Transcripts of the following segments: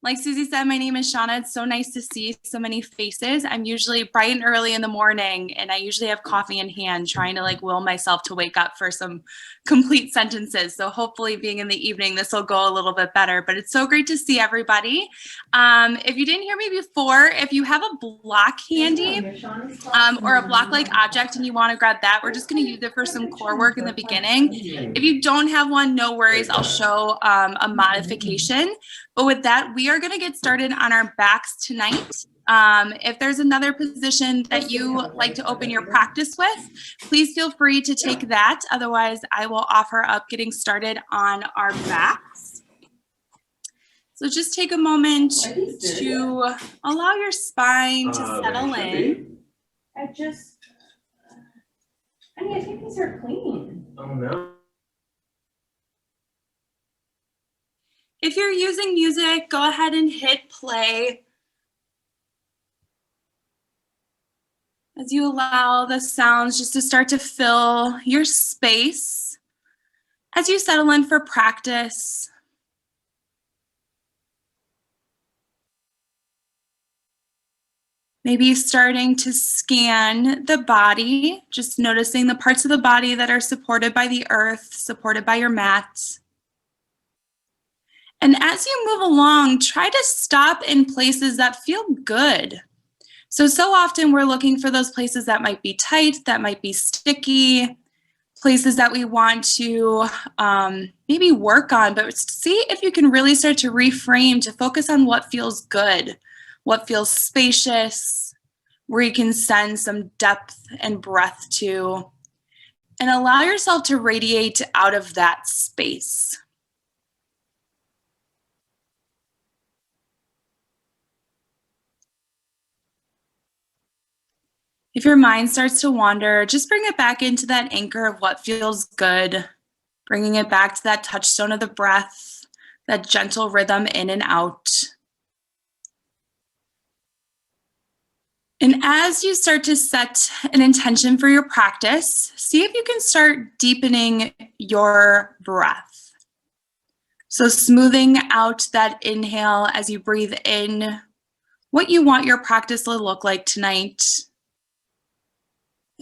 Like Susie said, my name is Shauna. It's so nice to see so many faces. I'm usually bright and early in the morning, and I usually have coffee in hand trying to like will myself to wake up for some complete sentences. So hopefully being in the evening, this will go a little bit better, but it's so great to see everybody. If you didn't hear me before, if you have a block handy or a block-like object and you want to grab that, we're just going to use it for some core work in the beginning. If you don't have one, no worries. I'll show a modification. But with that, we are going to get started on our backs tonight. If there's another position that you like to open your practice with, please feel free to take that. Otherwise, I will offer up getting started on our backs. So just take a moment to allow your spine to settle in. I think these are clean. Oh no. If you're using music, go ahead and hit play. As you allow the sounds just to start to fill your space as you settle in for practice. Maybe starting to scan the body, just noticing the parts of the body that are supported by the earth, supported by your mat. And as you move along, try to stop in places that feel good. So often we're looking for those places that might be tight, that might be sticky, places that we want to maybe work on, but see if you can really start to reframe to focus on what feels good, what feels spacious, where you can send some depth and breath to, and allow yourself to radiate out of that space. If your mind starts to wander, just bring it back into that anchor of what feels good, bringing it back to that touchstone of the breath, that gentle rhythm in and out. And as you start to set an intention for your practice, see if you can start deepening your breath. So smoothing out that inhale as you breathe in, what you want your practice to look like tonight.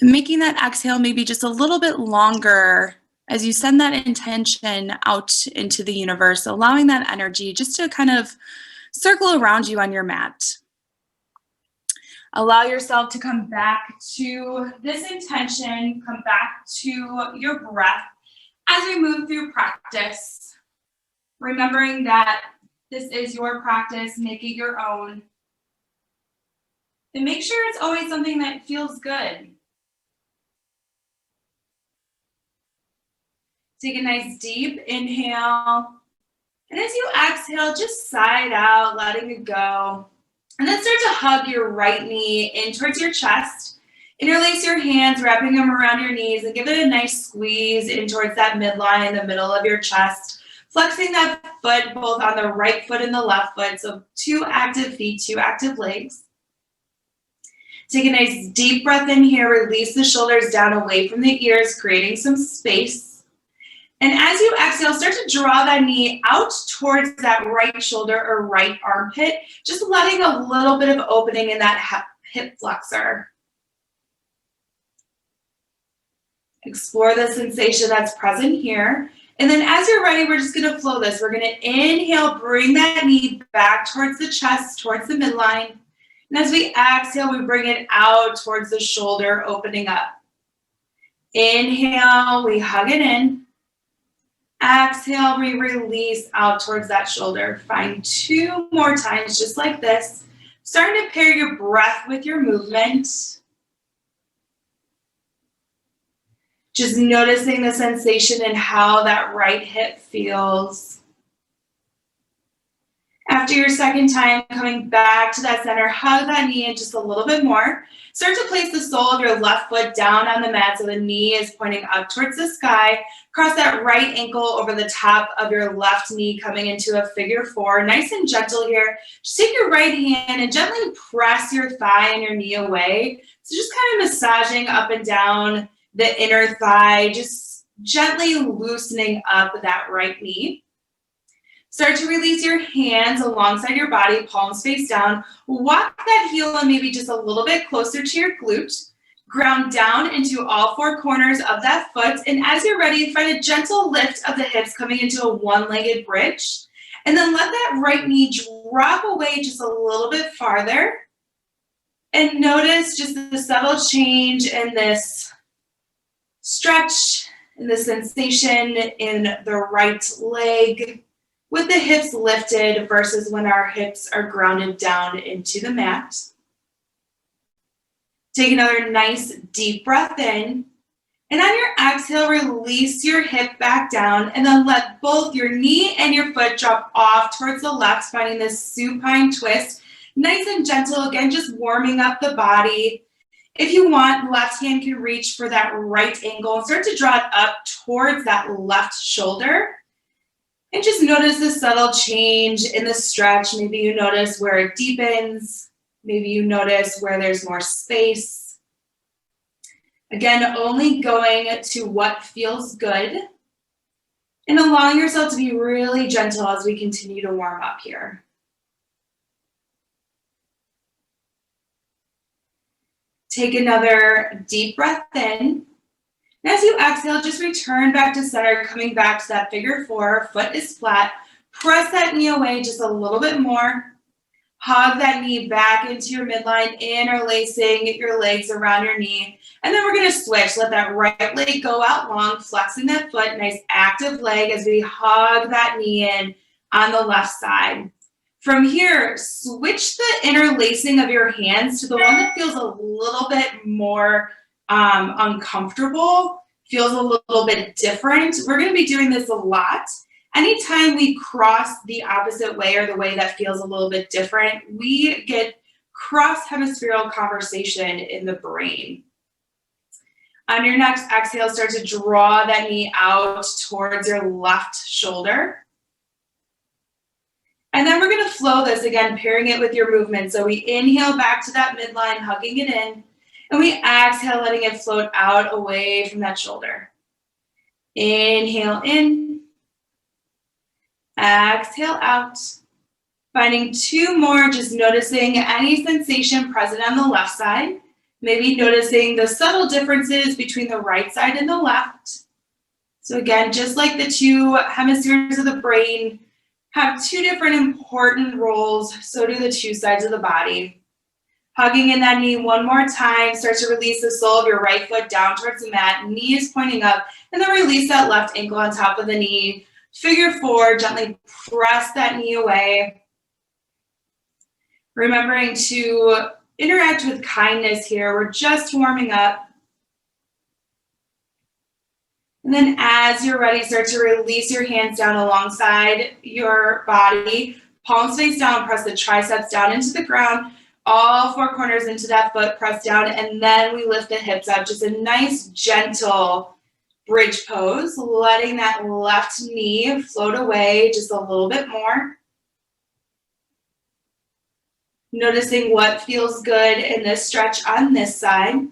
And making that exhale maybe just a little bit longer as you send that intention out into the universe, allowing that energy just to kind of circle around you on your mat. Allow yourself to come back to this intention, come back to your breath as we move through practice. Remembering that this is your practice, make it your own. And make sure it's always something that feels good. Take a nice deep inhale. And as you exhale, just sigh it out, letting it go. And then start to hug your right knee in towards your chest. Interlace your hands, wrapping them around your knees, and give it a nice squeeze in towards that midline in the middle of your chest. Flexing that foot both on the right foot and the left foot. So 2 active feet, 2 active legs. Take a nice deep breath in here. Release the shoulders down away from the ears, creating some space. And as you exhale, start to draw that knee out towards that right shoulder or right armpit, just letting a little bit of opening in that hip flexor. Explore the sensation that's present here. And then as you're ready, we're just gonna flow this. We're gonna inhale, bring that knee back towards the chest, towards the midline. And as we exhale, we bring it out towards the shoulder, opening up. Inhale, we hug it in. Exhale, we release out towards that shoulder. Find 2 more times, just like this. Starting to pair your breath with your movement. Just noticing the sensation and how that right hip feels. After your second time, coming back to that center, hug that knee in just a little bit more. Start to place the sole of your left foot down on the mat so the knee is pointing up towards the sky. Cross that right ankle over the top of your left knee, coming into a figure 4. Nice and gentle here. Just take your right hand and gently press your thigh and your knee away. So just kind of massaging up and down the inner thigh, just gently loosening up that right knee. Start to release your hands alongside your body, palms face down. Walk that heel and maybe just a little bit closer to your glute. Ground down into all four corners of that foot. And as you're ready, find a gentle lift of the hips coming into a one-legged bridge. And then let that right knee drop away just a little bit farther. And notice just the subtle change in this stretch and the sensation in the right leg with the hips lifted versus when our hips are grounded down into the mat. Take another nice deep breath in. And on your exhale, release your hip back down and then let both your knee and your foot drop off towards the left, finding this supine twist. Nice and gentle, again, just warming up the body. If you want, left hand can reach for that right ankle and start to draw it up towards that left shoulder. And just notice the subtle change in the stretch. Maybe you notice where it deepens. Maybe you notice where there's more space. Again, only going to what feels good and allowing yourself to be really gentle as we continue to warm up here. Take another deep breath in. And as you exhale, just return back to center, coming back to that figure four. Foot is flat. Press that knee away just a little bit more. Hug that knee back into your midline, interlacing your legs around your knee. And then we're going to switch. Let that right leg go out long, flexing that foot. Nice active leg as we hug that knee in on the left side. From here, switch the interlacing of your hands to the one that feels a little bit more uncomfortable, feels a little bit different. We're going to be doing this a lot. Anytime we cross the opposite way or the way that feels a little bit different, we get cross-hemispherical conversation in the brain. On your next exhale, start to draw that knee out towards your left shoulder. And then we're going to flow this again, pairing it with your movement. So we inhale back to that midline, hugging it in. And we exhale, letting it float out away from that shoulder. Inhale in. Exhale out. Finding two more, just noticing any sensation present on the left side. Maybe noticing the subtle differences between the right side and the left. So again, just like the two hemispheres of the brain have two different important roles, so do the two sides of the body. Hugging in that knee one more time. Start to release the sole of your right foot down towards the mat. Knee is pointing up. And then release that left ankle on top of the knee. Figure four, gently press that knee away. Remembering to interact with kindness here. We're just warming up. And then as you're ready, start to release your hands down alongside your body. Palms face down, press the triceps down into the ground. All four corners into that foot, press down, and then we lift the hips up. Just a nice, gentle bridge pose, letting that left knee float away just a little bit more. Noticing what feels good in this stretch on this side.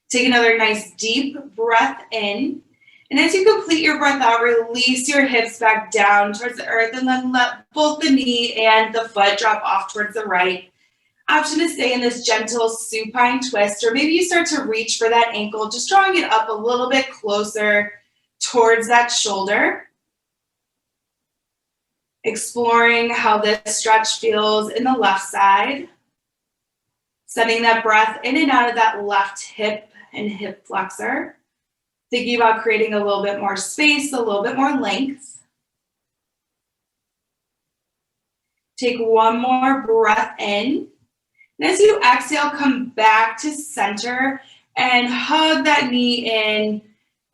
Take another nice deep breath in. And as you complete your breath out, release your hips back down towards the earth and then let both the knee and the foot drop off towards the right. Option to stay in this gentle supine twist, or maybe you start to reach for that ankle, just drawing it up a little bit closer towards that shoulder. Exploring how this stretch feels in the left side. Sending that breath in and out of that left hip and hip flexor. Thinking about creating a little bit more space, a little bit more length. Take one more breath in. And as you exhale, come back to center and hug that knee in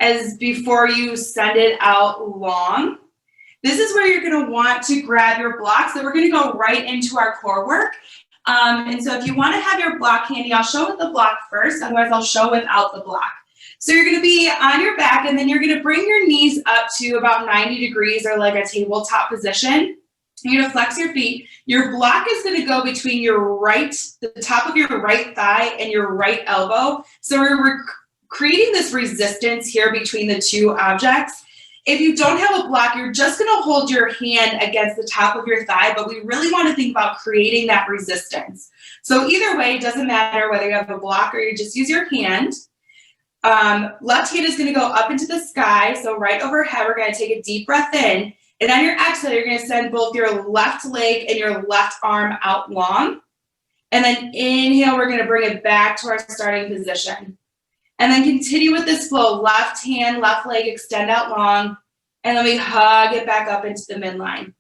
as before you send it out long. This is where you're going to want to grab your blocks. So we're going to go right into our core work. And so if you want to have your block handy, I'll show with the block first. Otherwise, I'll show without the block. So you're going to be on your back, and then you're going to bring your knees up to about 90 degrees or like a tabletop position. You're going to flex your feet. Your block is going to go between the top of your right thigh and your right elbow. So we're creating this resistance here between the two objects. If you don't have a block, you're just gonna hold your hand against the top of your thigh, but we really wanna think about creating that resistance. So either way, it doesn't matter whether you have a block or you just use your hand. Left hand is gonna go up into the sky, so right overhead, we're gonna take a deep breath in, and on your exhale, you're gonna send both your left leg and your left arm out long. And then inhale, we're gonna bring it back to our starting position. And then continue with this flow, left hand, left leg, extend out long, and then we hug it back up into the midline.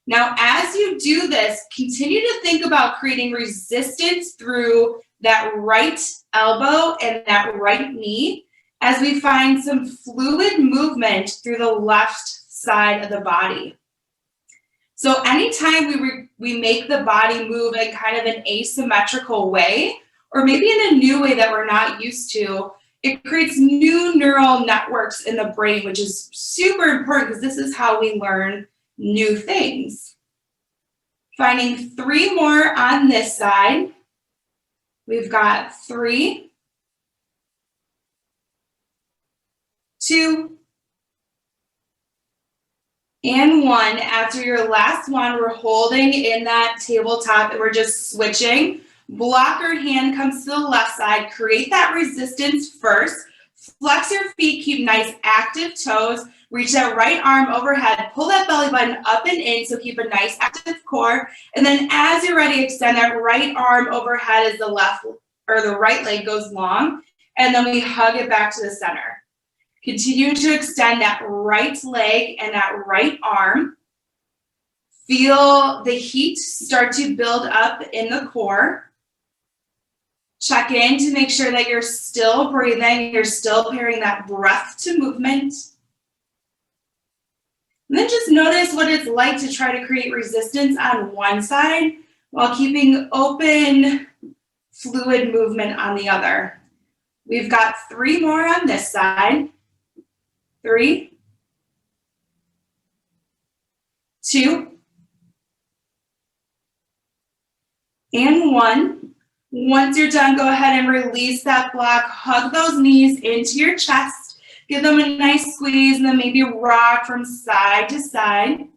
Now, as you do this, continue to think about creating resistance through that right elbow and that right knee as we find some fluid movement through the left side of the body. So anytime we make the body move in kind of an asymmetrical way, or maybe in a new way that we're not used to, it creates new neural networks in the brain, which is super important because this is how we learn new things. Finding 3 more on this side. We've got 3, 2, and 1. After your last one, we're holding in that tabletop and we're just switching. Blocker hand comes to the left side. Create that resistance first. Flex your feet, keep nice active toes. Reach that right arm overhead. Pull that belly button up and in, so keep a nice active core. And then as you're ready, extend that right arm overhead as the left or the right leg goes long. And then we hug it back to the center. Continue to extend that right leg and that right arm. Feel the heat start to build up in the core. Check in to make sure that you're still breathing, you're still pairing that breath to movement. And then just notice what it's like to try to create resistance on one side while keeping open, fluid movement on the other. We've got 3 more on this side. 3, 2, and 1. Once you're done, go ahead and release that block. Hug those knees into your chest. Give them a nice squeeze and then maybe rock from side to side.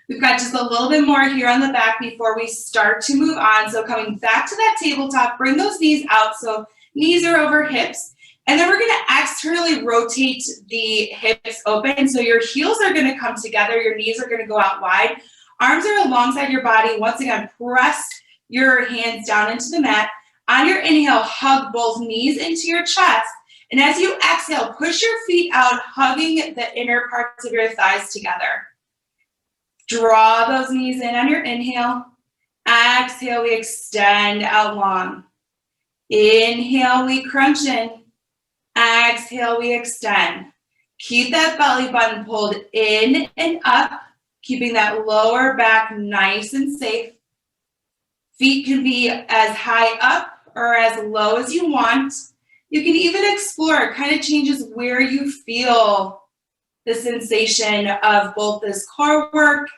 We've got just a little bit more here on the back before we start to move on. So coming back to that tabletop, bring those knees out so knees are over hips. And then we're gonna externally rotate the hips open. So your heels are gonna come together, your knees are gonna go out wide. Arms are alongside your body. Once again, press your hands down into the mat. On your inhale, hug both knees into your chest. And as you exhale, push your feet out, hugging the inner parts of your thighs together. Draw those knees in on your inhale. Exhale, we extend out long. Inhale, we crunch in. Exhale, we extend. Keep that belly button pulled in and up, keeping that lower back nice and safe. Feet can be as high up or as low as you want. You can even explore, it kind of changes where you feel the sensation of both this core work,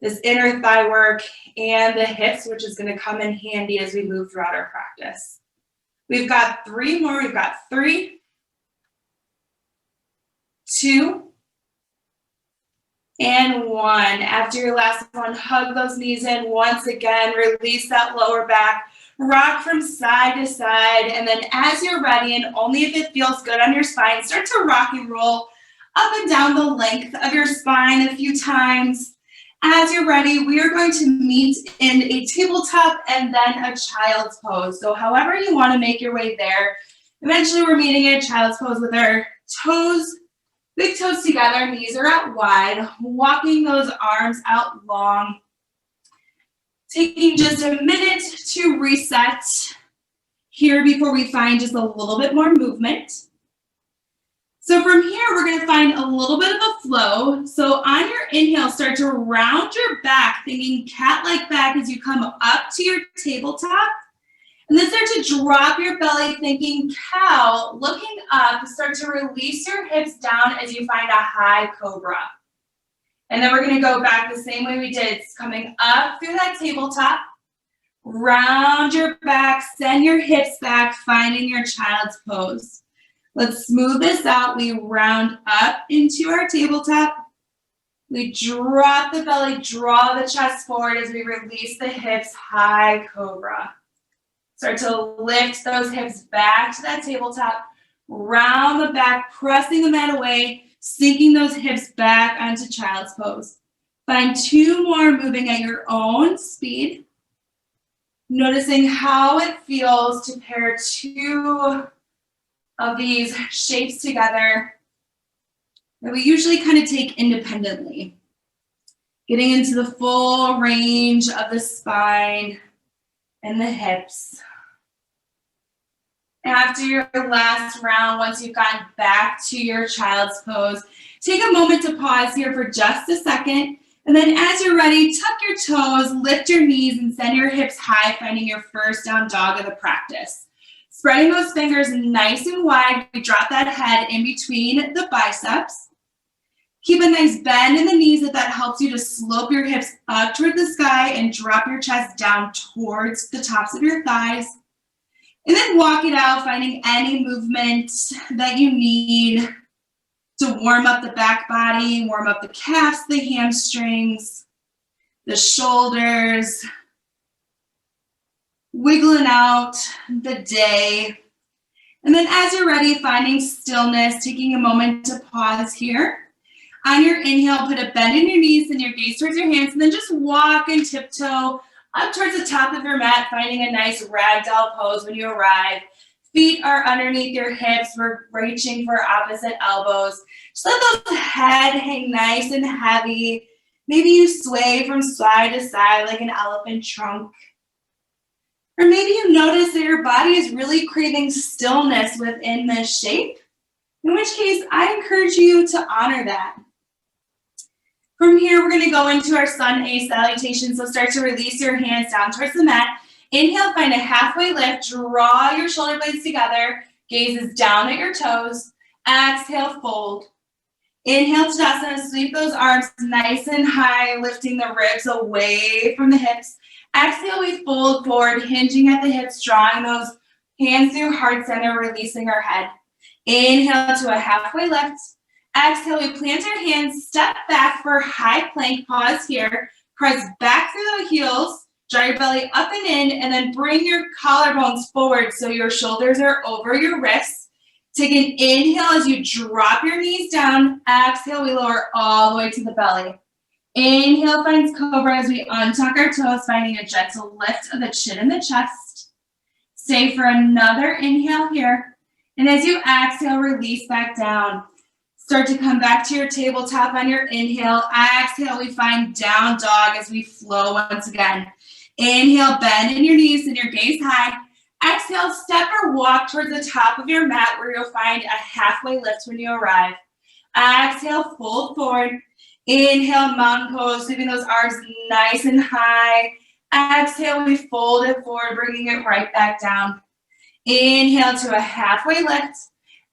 this inner thigh work, and the hips, which is going to come in handy as we move throughout our practice. We've got 3 more. We've got 3, 2, and 1. After your last one, hug those knees in. Once again, release that lower back. Rock from side to side. And then as you're ready, and only if it feels good on your spine, start to rock and roll up and down the length of your spine a few times. As you're ready, we are going to meet in a tabletop and then a child's pose. So however you want to make your way there. Eventually we're meeting in a child's pose with our toes, big toes together, knees are out wide, walking those arms out long. Taking just a minute to reset here before we find just a little bit more movement. So from here, we're going to find a little bit of a flow. So on your inhale, start to round your back, thinking cat-like back as you come up to your tabletop. And then start to drop your belly, thinking cow, looking up. Start to release your hips down as you find a high cobra. And then we're going to go back the same way we did. It's coming up through that tabletop. Round your back, send your hips back, finding your child's pose. Let's smooth this out. We round up into our tabletop. We drop the belly, draw the chest forward as we release the hips, high cobra. Start to lift those hips back to that tabletop, round the back, pressing the mat away, sinking those hips back onto child's pose. Find 2 more moving at your own speed, noticing how it feels to pair 2 of these shapes together that we usually kind of take independently. Getting into the full range of the spine and the hips. After your last round, once you've gotten back to your child's pose, take a moment to pause here for just a second. And then as you're ready, tuck your toes, lift your knees, and send your hips high, finding your first down dog of the practice. Spreading those fingers nice and wide, we drop that head in between the biceps. Keep a nice bend in the knees if that helps you to slope your hips up toward the sky and drop your chest down towards the tops of your thighs. And then walk it out, finding any movement that you need to warm up the back body, warm up the calves, the hamstrings, the shoulders, wiggling out the day. And then as you're ready, finding stillness, taking a moment to pause here. On your inhale, put a bend in your knees and your gaze towards your hands, and then just walk and tiptoe up towards the top of your mat, finding a nice ragdoll pose when you arrive. Feet are underneath your hips. We're reaching for opposite elbows. Just let those head hang nice and heavy. Maybe you sway from side to side like an elephant trunk. Or maybe you notice that your body is really craving stillness within this shape, in which case I encourage you to honor that. From here, we're going to go into our Sun A salutation. So start to release your hands down towards the mat. Inhale, find a halfway lift. Draw your shoulder blades together. Gaze is down at your toes. Exhale, fold. Inhale, Tadasana. Sweep those arms nice and high, lifting the ribs away from the hips. Exhale, we fold forward, hinging at the hips, drawing those hands through heart center, releasing our head. Inhale to a halfway lift. Exhale, we plant our hands, step back for high plank, pause here, press back through the heels, draw your belly up and in, and then bring your collarbones forward so your shoulders are over your wrists. Take an inhale as you drop your knees down. Exhale, we lower all the way to the belly. Inhale finds cobra as we untuck our toes, finding a gentle lift of the chin and the chest. Stay for another inhale here. And as you exhale, release back down. Start to come back to your tabletop on your inhale. Exhale, we find down dog as we flow once again. Inhale, bend in your knees and your gaze high. Exhale, step or walk towards the top of your mat where you'll find a halfway lift when you arrive. Exhale, fold forward. Inhale, mountain pose, sweeping those arms nice and high. Exhale, we fold it forward, bringing it right back down. Inhale to a halfway lift.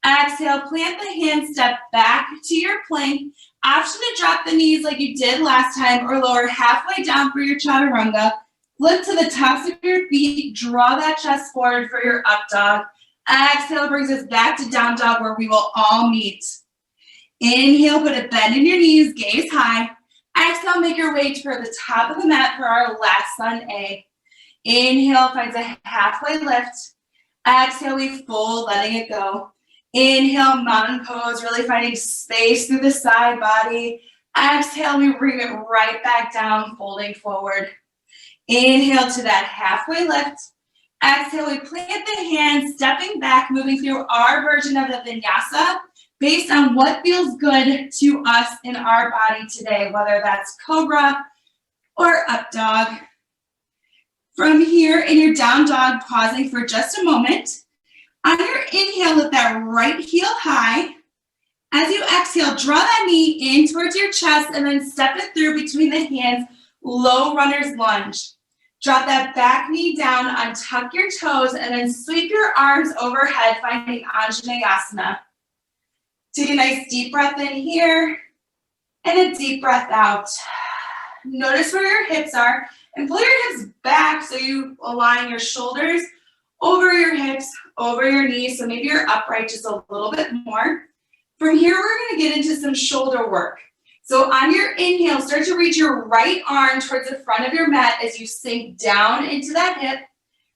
Exhale, plant the hands, step back to your plank. Option to drop the knees like you did last time or lower halfway down for your chaturanga. Flip to the tops of your feet, draw that chest forward for your up dog. Exhale brings us back to down dog where we will all meet. Inhale, put a bend in your knees, gaze high. Exhale, make your way toward the top of the mat for our last Sun A. Inhale finds a halfway lift. Exhale, we fold, letting it go. Inhale, mountain pose, really finding space through the side body. Exhale, we bring it right back down, folding forward. Inhale to that halfway lift. Exhale, we plant the hands, stepping back, moving through our version of the vinyasa based on what feels good to us in our body today, whether that's cobra or up dog. From here, in your down dog, pausing for just a moment. On your inhale, lift that right heel high. As you exhale, draw that knee in towards your chest and then step it through between the hands, low runner's lunge. Drop that back knee down, untuck your toes, and then sweep your arms overhead, finding Anjaneyasana. Take a nice deep breath in here and a deep breath out. Notice where your hips are and pull your hips back so you align your shoulders over your hips, over your knees, so maybe you're upright just a little bit more. From here, we're gonna get into some shoulder work. So on your inhale, start to reach your right arm towards the front of your mat as you sink down into that hip.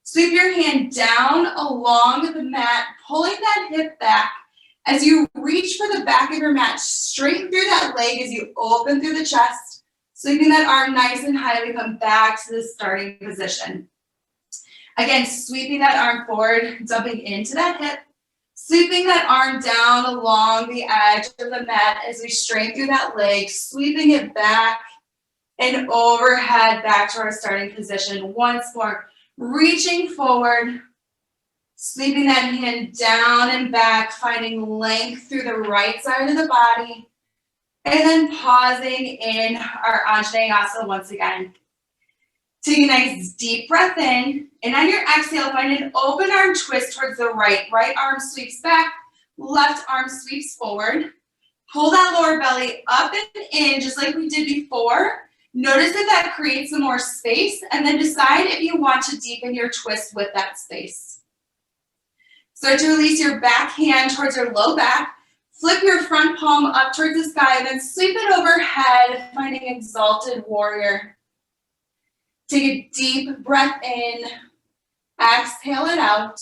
Sweep your hand down along the mat, pulling that hip back. As you reach for the back of your mat, straighten through that leg as you open through the chest. Sweeping that arm nice and high, we come back to the starting position. Again, sweeping that arm forward, dumping into that hip. Sweeping that arm down along the edge of the mat as we straighten through that leg, sweeping it back and overhead back to our starting position. Once more, reaching forward, sweeping that hand down and back, finding length through the right side of the body, and then pausing in our Anjaneyasana once again. Take a nice deep breath in, and on your exhale, find an open arm twist towards the right. Right arm sweeps back, left arm sweeps forward. Pull that lower belly up and in, just like we did before. Notice that creates some more space, and then decide if you want to deepen your twist with that space. Start to release your back hand towards your low back. Flip your front palm up towards the sky, and then sweep it overhead, finding exalted warrior. Take a deep breath in, exhale it out.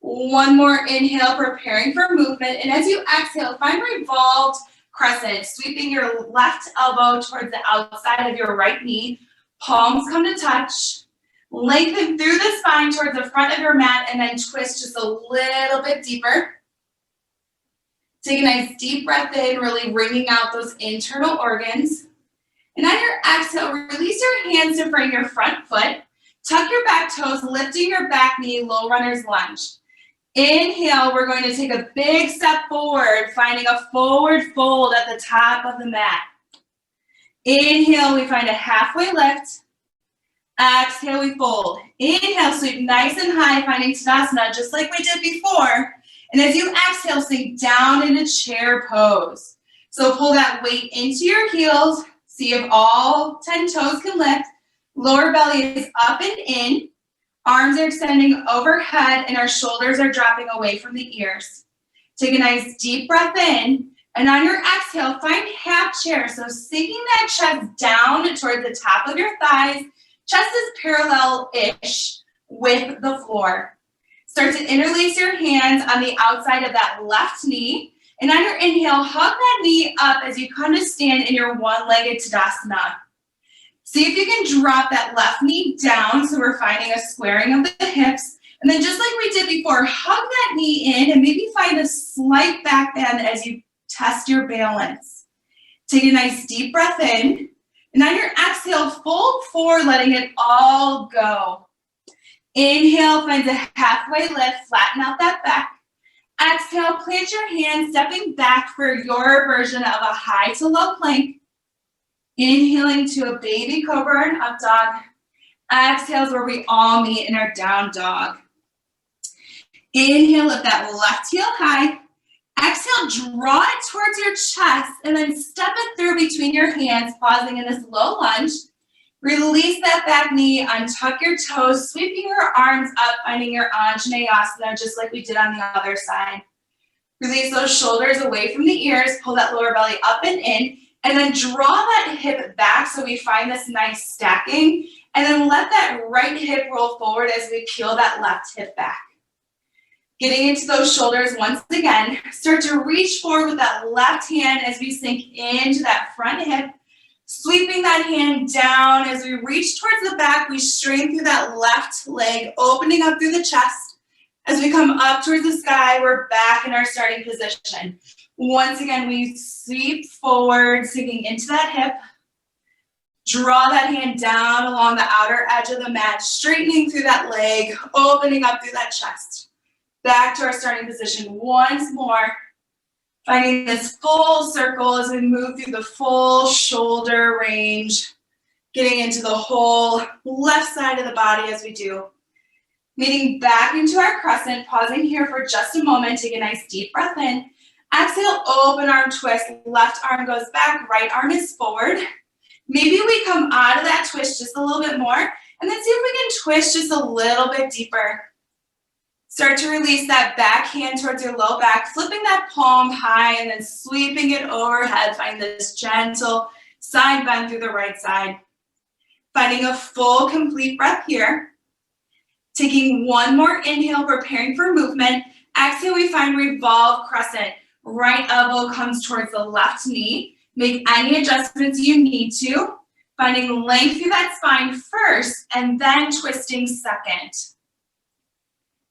One more inhale, preparing for movement. And as you exhale, find revolved crescent, sweeping your left elbow towards the outside of your right knee. Palms come to touch. Lengthen through the spine towards the front of your mat, and then twist just a little bit deeper. Take a nice deep breath in, really wringing out those internal organs. And on your exhale, release your hands to frame your front foot. Tuck your back toes, lifting your back knee, low runner's lunge. Inhale, we're going to take a big step forward, finding a forward fold at the top of the mat. Inhale, we find a halfway lift. Exhale, we fold. Inhale, sweep nice and high, finding Tadasana, just like we did before. And as you exhale, sink down into chair pose. So pull that weight into your heels. See if all 10 toes can lift. Lower belly is up and in. Arms are extending overhead, and our shoulders are dropping away from the ears. Take a nice deep breath in. And on your exhale, find half chair. So sinking that chest down toward the top of your thighs. Chest is parallel-ish with the floor. Start to interlace your hands on the outside of that left knee. And on your inhale, hug that knee up as you come to stand in your one-legged Tadasana. See if you can drop that left knee down, so we're finding a squaring of the hips. And then just like we did before, hug that knee in and maybe find a slight back bend as you test your balance. Take a nice deep breath in. And on your exhale, fold forward, letting it all go. Inhale, finds a halfway lift, flatten out that back. Exhale, plant your hands, stepping back for your version of a high to low plank. Inhaling to a baby cobra and up dog. Exhale is where we all meet in our down dog. Inhale, lift that left heel high. Exhale, draw it towards your chest, and then step it through between your hands, pausing in this low lunge. Release that back knee, untuck your toes, sweeping your arms up, finding your Anjaneyasana, just like we did on the other side. Release those shoulders away from the ears, pull that lower belly up and in, and then draw that hip back so we find this nice stacking, and then let that right hip roll forward as we peel that left hip back. Getting into those shoulders once again, start to reach forward with that left hand as we sink into that front hip. Sweeping that hand down as we reach towards the back, we straighten through that left leg, opening up through the chest. As we come up towards the sky, we're back in our starting position. Once again, we sweep forward, sinking into that hip. Draw that hand down along the outer edge of the mat, straightening through that leg, opening up through that chest. Back to our starting position once more. Finding this full circle as we move through the full shoulder range, getting into the whole left side of the body as we do. Meeting back into our crescent, pausing here for just a moment, take a nice deep breath in. Exhale, open arm twist, left arm goes back, right arm is forward. Maybe we come out of that twist just a little bit more, and then see if we can twist just a little bit deeper. Start to release that back hand towards your low back, flipping that palm high and then sweeping it overhead. Find this gentle side bend through the right side. Finding a full, complete breath here. Taking one more inhale, preparing for movement. Exhale, we find revolve crescent. Right elbow comes towards the left knee. Make any adjustments you need to. Finding length through that spine first, and then twisting second.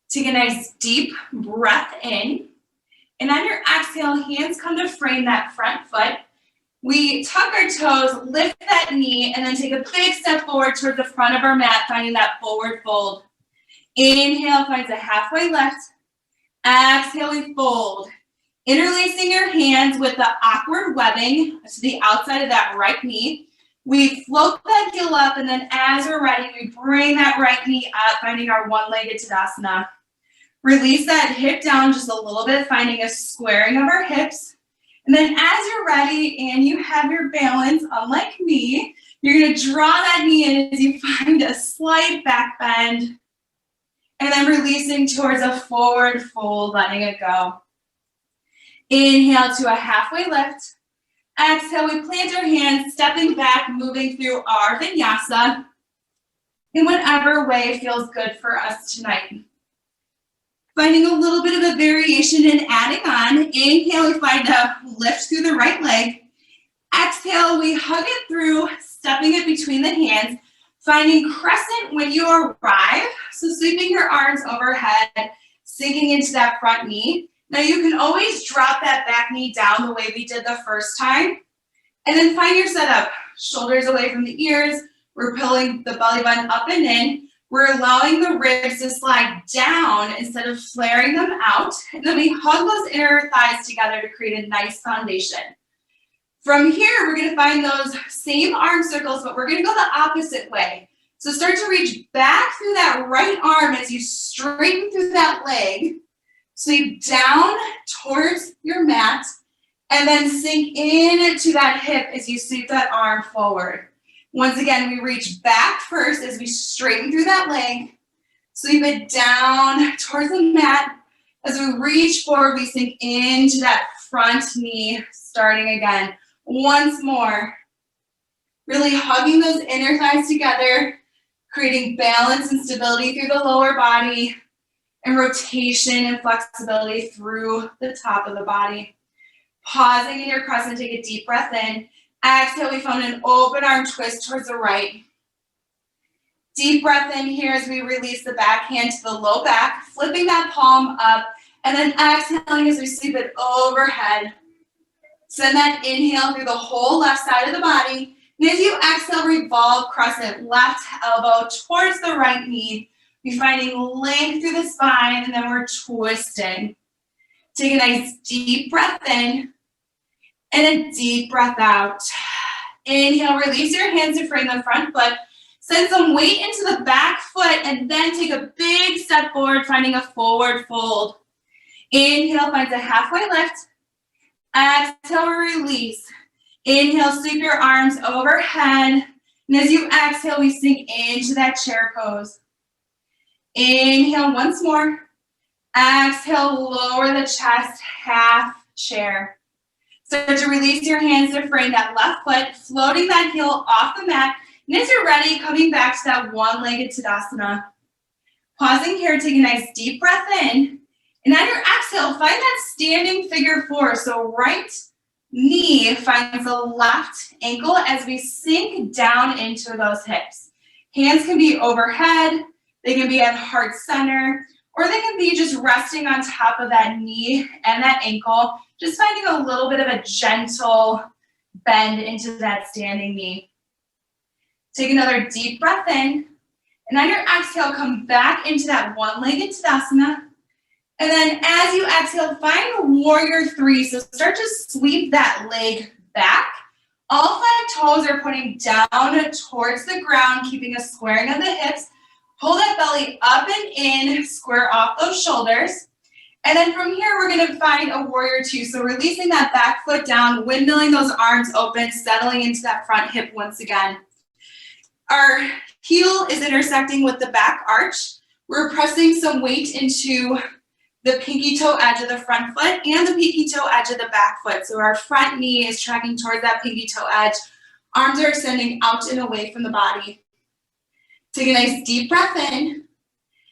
Take a nice deep breath in. And on your exhale, hands come to frame that front foot. We tuck our toes, lift that knee, and then take a big step forward toward the front of our mat, finding that forward fold. Inhale finds a halfway lift. Exhale, we fold. Interlacing your hands with the awkward webbing to the outside of that right knee. We float that heel up, and then as we're ready, we bring that right knee up, finding our one-legged Tadasana. Release that hip down just a little bit, finding a squaring of our hips. And then as you're ready and you have your balance, unlike me, you're gonna draw that knee in as you find a slight back bend. And then releasing towards a forward fold, letting it go. Inhale to a halfway lift. Exhale, we plant our hands, stepping back, moving through our vinyasa in whatever way feels good for us tonight. Finding a little bit of a variation and adding on. Inhale, we find a lift through the right leg. Exhale, we hug it through, stepping it between the hands. Finding crescent when you arrive. So sweeping your arms overhead, sinking into that front knee. Now you can always drop that back knee down the way we did the first time. And then find your setup. Shoulders away from the ears. We're pulling the belly button up and in. We're allowing the ribs to slide down instead of flaring them out. And then we hug those inner thighs together to create a nice foundation. From here, we're going to find those same arm circles, but we're going to go the opposite way. So start to reach back through that right arm as you straighten through that leg. Sweep down towards your mat, and then sink into that hip as you sweep that arm forward. Once again, we reach back first as we straighten through that leg. Sweep it down towards the mat. As we reach forward, we sink into that front knee, starting again. Once more, really hugging those inner thighs together, creating balance and stability through the lower body, and rotation and flexibility through the top of the body. Pausing in your crescent, take a deep breath in. Exhale, we found an open arm twist towards the right. Deep breath in here as we release the back hand to the low back, flipping that palm up, and then exhaling as we sweep it overhead. Send that inhale through the whole left side of the body. And as you exhale, revolve crescent, left elbow towards the right knee. You're finding length through the spine, and then we're twisting. Take a nice deep breath in, and a deep breath out. Inhale, release your hands to frame the front foot. Send some weight into the back foot, and then take a big step forward, finding a forward fold. Inhale, finds a halfway lift. Exhale, release. Inhale, sweep your arms overhead. And as you exhale, we sink into that chair pose. Inhale once more. Exhale, lower the chest, half chair. Start to release your hands to frame that left foot, floating that heel off the mat. And as you're ready, coming back to that one-legged Tadasana. Pausing here, take a nice deep breath in. And on your exhale, find that standing figure four. So right knee finds the left ankle as we sink down into those hips. Hands can be overhead, they can be at heart center, or they can be just resting on top of that knee and that ankle, just finding a little bit of a gentle bend into that standing knee. Take another deep breath in, and on your exhale, come back into that one-legged Tadasana. And then as you exhale, find warrior three. So start to sweep that leg back. All 5 toes are pointing down towards the ground, keeping a squaring of the hips. Pull that belly up and in, square off those shoulders. And then from here, we're gonna find a warrior two. So releasing that back foot down, windmilling those arms open, settling into that front hip once again. Our heel is intersecting with the back arch. We're pressing some weight into the pinky toe edge of the front foot and the pinky toe edge of the back foot. So our front knee is tracking towards that pinky toe edge. Arms are extending out and away from the body. Take a nice deep breath in.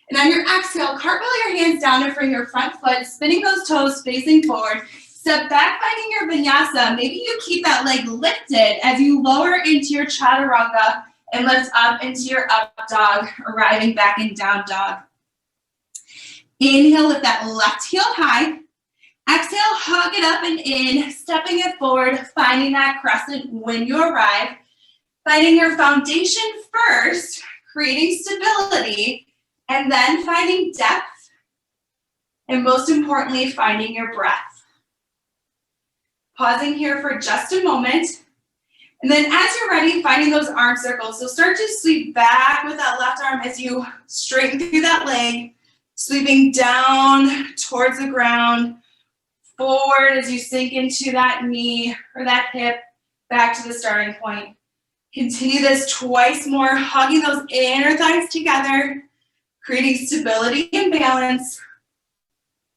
And on your exhale, cartwheel your hands down in front of your front foot, spinning those toes facing forward. Step back, finding your vinyasa. Maybe you keep that leg lifted as you lower into your chaturanga and lift up into your up dog, arriving back in down dog. Inhale, lift that left heel high. Exhale, hug it up and in, stepping it forward, finding that crescent when you arrive. Finding your foundation first, creating stability, and then finding depth, and most importantly, finding your breath. Pausing here for just a moment, and then as you're ready, finding those arm circles. So start to sweep back with that left arm as you straighten through that leg, sweeping down towards the ground, forward as you sink into that knee or that hip, back to the starting point. Continue this twice more, hugging those inner thighs together, creating stability and balance,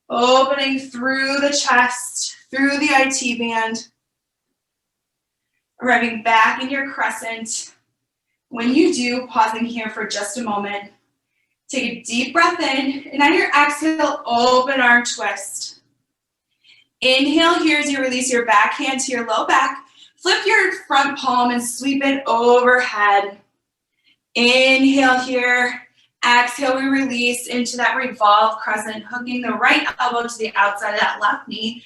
opening through the chest, through the IT band, arriving back in your crescent. When you do, pausing here for just a moment. Take a deep breath in, and on your exhale, open arm twist. Inhale here as you release your back hand to your low back. Flip your front palm and sweep it overhead. Inhale here. Exhale, we release into that revolve crescent, hooking the right elbow to the outside of that left knee.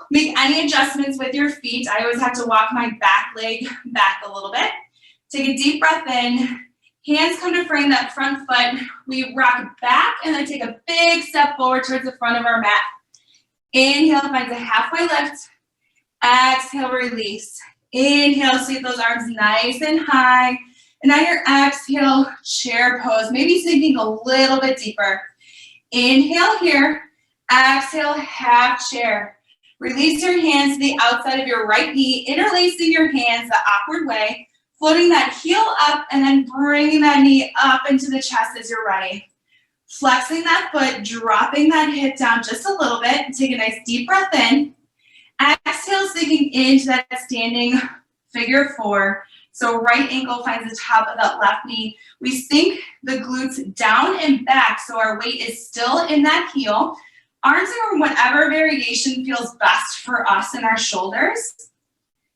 Make any adjustments with your feet. I always have to walk my back leg back a little bit. Take a deep breath in. Hands come to frame that front foot. We rock back and then take a big step forward towards the front of our mat. Inhale, finds a halfway lift. Exhale, release. Inhale, sweep those arms nice and high. And on your exhale, chair pose, maybe sinking a little bit deeper. Inhale here. Exhale, half chair. Release your hands to the outside of your right knee, interlacing your hands the awkward way, floating that heel up and then bringing that knee up into the chest as you're ready. Flexing that foot, dropping that hip down just a little bit. Take a nice deep breath in. Exhale, sinking into that standing figure four. So right ankle finds the top of that left knee. We sink the glutes down and back so our weight is still in that heel. Arms are whatever variation feels best for us and our shoulders.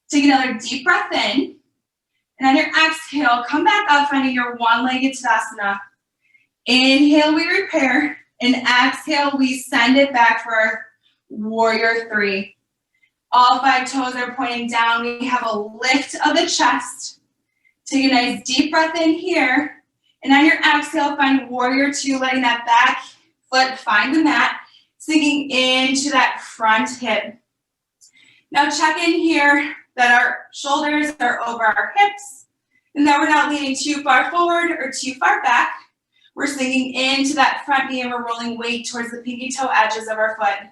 Take another deep breath in. And on your exhale, come back up, finding your one-legged Tadasana. Inhale, we repair. And exhale, we send it back for our warrior three. All 5 toes are pointing down. We have a lift of the chest. Take a nice deep breath in here. And on your exhale, find warrior two, letting that back foot find the mat, sinking into that front hip. Now check in here that our shoulders are over our hips and that we're not leaning too far forward or too far back. We're sinking into that front knee and we're rolling weight towards the pinky toe edges of our foot.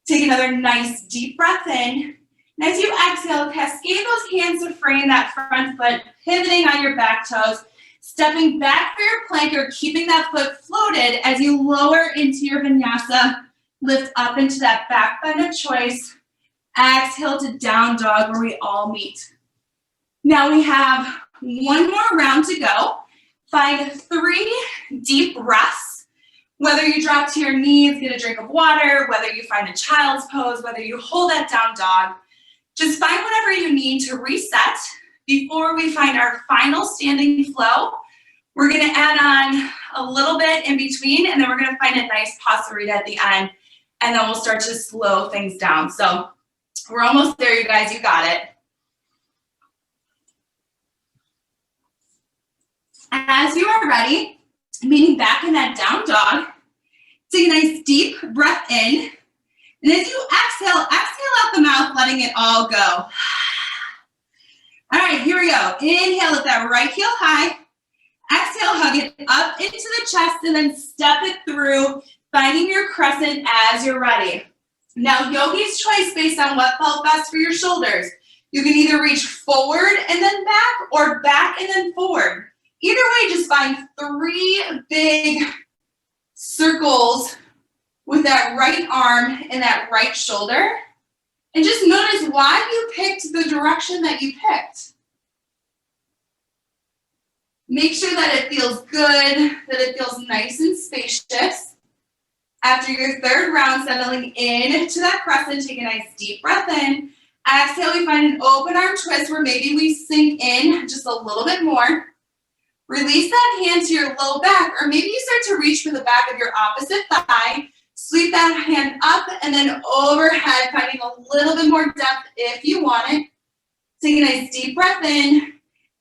Take another nice deep breath in. And as you exhale, cascade those hands to frame that front foot, pivoting on your back toes, stepping back for your plank or keeping that foot floated as you lower into your vinyasa, lift up into that back bend of choice. Exhale to down dog where we all meet. Now we have one more round to go. Find 3 deep breaths. Whether you drop to your knees, get a drink of water, whether you find a child's pose, whether you hold that down dog, just find whatever you need to reset before we find our final standing flow. We're gonna add on a little bit in between and then we're gonna find a nice pasarita at the end and then we'll start to slow things down. So we're almost there, you guys, you got it. As you are ready, meaning back in that down dog, take a nice deep breath in. And as you exhale out the mouth, letting it all go. All right, here we go. Inhale, lift that right heel high. Exhale, hug it up into the chest and then step it through, finding your crescent as you're ready. Now, yogi's choice based on what felt best for your shoulders. You can either reach forward and then back or back and then forward. Either way, just find 3 big circles with that right arm and that right shoulder. And just notice why you picked the direction that you picked. Make sure that it feels good, that it feels nice and spacious. After your third round, settling in to that crescent, take a nice deep breath in. Exhale, we find an open arm twist where maybe we sink in just a little bit more. Release that hand to your low back, or maybe you start to reach for the back of your opposite thigh. Sweep that hand up and then overhead, finding a little bit more depth if you want it. Take a nice deep breath in.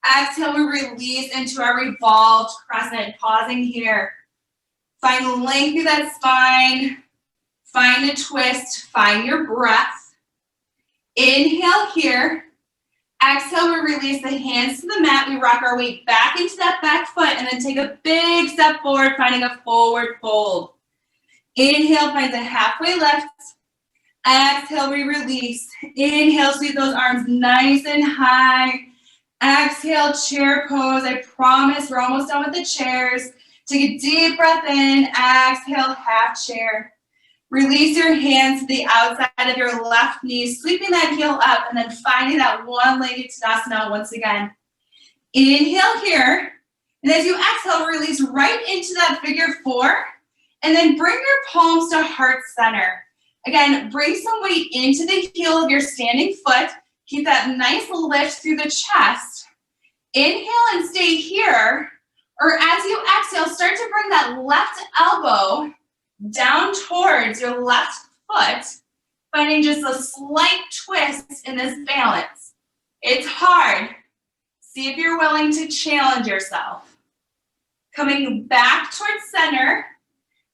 Exhale, we release into our revolved crescent. Pausing here. Find length through that spine. Find a twist. Find your breath. Inhale here. Exhale, we release the hands to the mat. We rock our weight back into that back foot and then take a big step forward, finding a forward fold. Inhale, find a halfway lift. Exhale, we release. Inhale, sweep those arms nice and high. Exhale, chair pose. I promise we're almost done with the chairs. Take a deep breath in. Exhale, half chair. Release your hands to the outside of your left knee, sweeping that heel up and then finding that one-legged Tadasana once again. Inhale here. And as you exhale, release right into that figure four. And then bring your palms to heart center. Again, bring some weight into the heel of your standing foot. Keep that nice lift through the chest. Inhale and stay here. Or as you exhale, start to bring that left elbow down towards your left foot, finding just a slight twist in this balance. It's hard. See if you're willing to challenge yourself. Coming back towards center,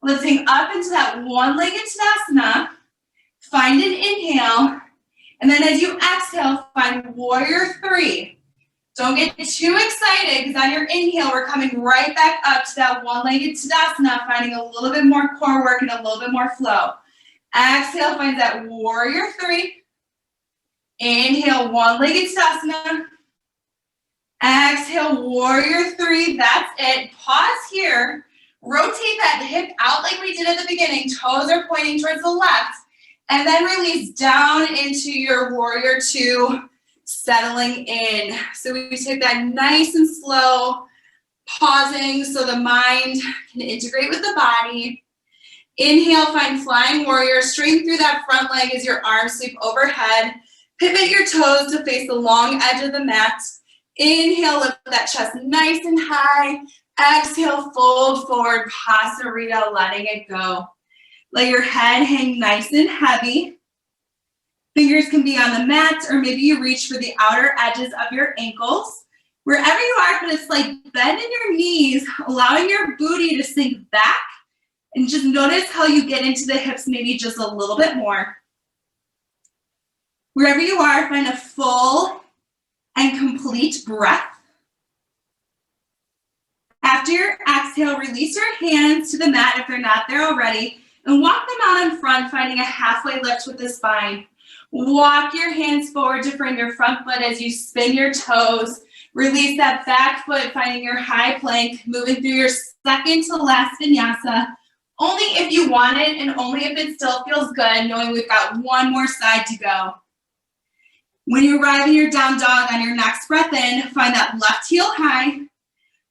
lifting up into that one-legged Tadasana. Find an inhale. And then as you exhale, find warrior three. Don't get too excited because on your inhale, we're coming right back up to that one-legged Tadasana, finding a little bit more core work and a little bit more flow. Exhale, find that warrior three. Inhale, one-legged Tadasana. Exhale, warrior three. That's it. Pause here. Rotate that hip out like we did at the beginning. Toes are pointing towards the left. And then release down into your warrior two, settling in. So we take that nice and slow, pausing so the mind can integrate with the body. Inhale, find flying warrior. Straighten through that front leg as your arms sweep overhead. Pivot your toes to face the long edge of the mat. Inhale, lift that chest nice and high. Exhale, fold forward, Pasarita, letting it go. Let your head hang nice and heavy. Fingers can be on the mat, or maybe you reach for the outer edges of your ankles. Wherever you are, put a slight bend in your knees, allowing your booty to sink back. And just notice how you get into the hips maybe just a little bit more. Wherever you are, find a full and complete breath. After your exhale, release your hands to the mat if they're not there already, and walk them out in front, finding a halfway lift with the spine. Walk your hands forward to frame your front foot as you spin your toes. Release that back foot, finding your high plank, moving through your second to last vinyasa. Only if you want it and only if it still feels good, knowing we've got one more side to go. When you arrive in your down dog on your next breath in, find that left heel high.